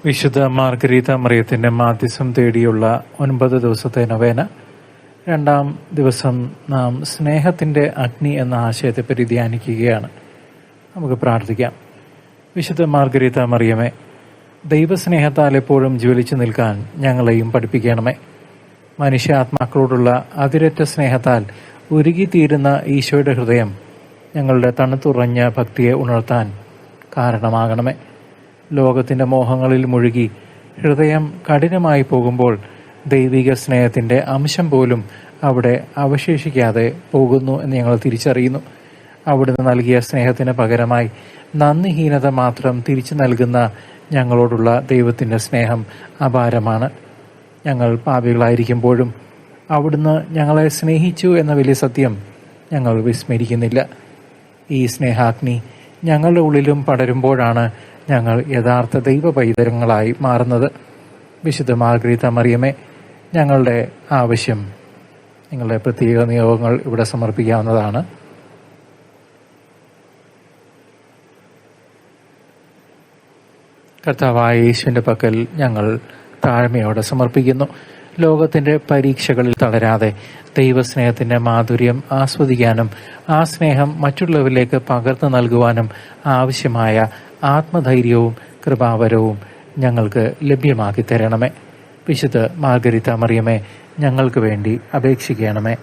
വിശുദ്ധ മാർഗരീത മറിയത്തിന്റെ മാധ്യസ്ഥം തേടിയുള്ള 9 ദിവസത്തെ നൊവേന. 2-ാം ദിവസം നാം സ്നേഹത്തിന്റെ അഗ്നി എന്ന ആശയത്തെപ്പറ്റി ധ്യാനിക്കുകയാണ്. നമുക്ക് പ്രാർത്ഥിക്കാം. വിശുദ്ധ മാർഗരീത മറിയമേ, ദൈവസ്നേഹത്താൽ എപ്പോഴും ജ്വലിച്ചു നിൽക്കാൻ ഞങ്ങളെയും പഠിപ്പിക്കണമേ. മനുഷ്യാത്മാക്കളോടുള്ള അതിരറ്റ സ്നേഹത്താൽ ഉരുകിത്തീരുന്ന ഈശോയുടെ ഹൃദയം ഞങ്ങളുടെ തണുത്തുറഞ്ഞ ഭക്തിയെ ഉണർത്താൻ കാരണമാകണമേ. ലോകത്തിൻ്റെ മോഹങ്ങളിൽ മുഴുകി ഹൃദയം കഠിനമായി പോകുമ്പോൾ ദൈവിക സ്നേഹത്തിൻ്റെ അംശം പോലും അവിടെ അവശേഷിക്കാതെ പോകുന്നു എന്ന് ഞങ്ങൾ തിരിച്ചറിയുന്നു. അവിടുന്ന് നൽകിയ സ്നേഹത്തിന് പകരമായി നന്ദിഹീനത മാത്രം തിരിച്ചു നൽകുന്ന ഞങ്ങളോടുള്ള ദൈവത്തിൻ്റെ സ്നേഹം അപാരമാണ്. ഞങ്ങൾ പാപികളായിരിക്കുമ്പോഴും അവിടുന്ന് ഞങ്ങളെ സ്നേഹിച്ചു എന്ന വലിയ സത്യം ഞങ്ങൾ വിസ്മരിക്കുന്നില്ല. ഈ സ്നേഹാഗ്നി ഞങ്ങളുടെ ഉള്ളിലും പടരുമ്പോഴാണ് ഞങ്ങൾ യഥാർത്ഥ ദൈവ പൈതൃകങ്ങളായി മാറുന്നത്. വിശുദ്ധ മാർഗരീത മറിയമേ, ഞങ്ങളുടെ ആവശ്യം, നിങ്ങളുടെ പ്രത്യേക നിയോഗങ്ങൾ ഇവിടെ സമർപ്പിക്കാവുന്നതാണ്. കർത്താവായ യേശുവിൻ്റെ പക്കൽ ഞങ്ങൾ താഴ്മയോടെ സമർപ്പിക്കുന്നു. ലോകത്തിൻ്റെ പരീക്ഷകളിൽ തളരാതെ ദൈവസ്നേഹത്തിൻ്റെ മാധുര്യം ആസ്വദിക്കാനും ആ സ്നേഹം മറ്റുള്ളവരിലേക്ക് പകർന്നു നൽകുവാനും ആവശ്യമായ ആത്മധൈര്യവും കൃപാവരവും ഞങ്ങൾക്ക് ലഭ്യമാക്കി തരണമേ. വിശുദ്ധ മാർഗരീത മറിയമേ, ഞങ്ങൾക്ക് വേണ്ടി അപേക്ഷിക്കണമേ.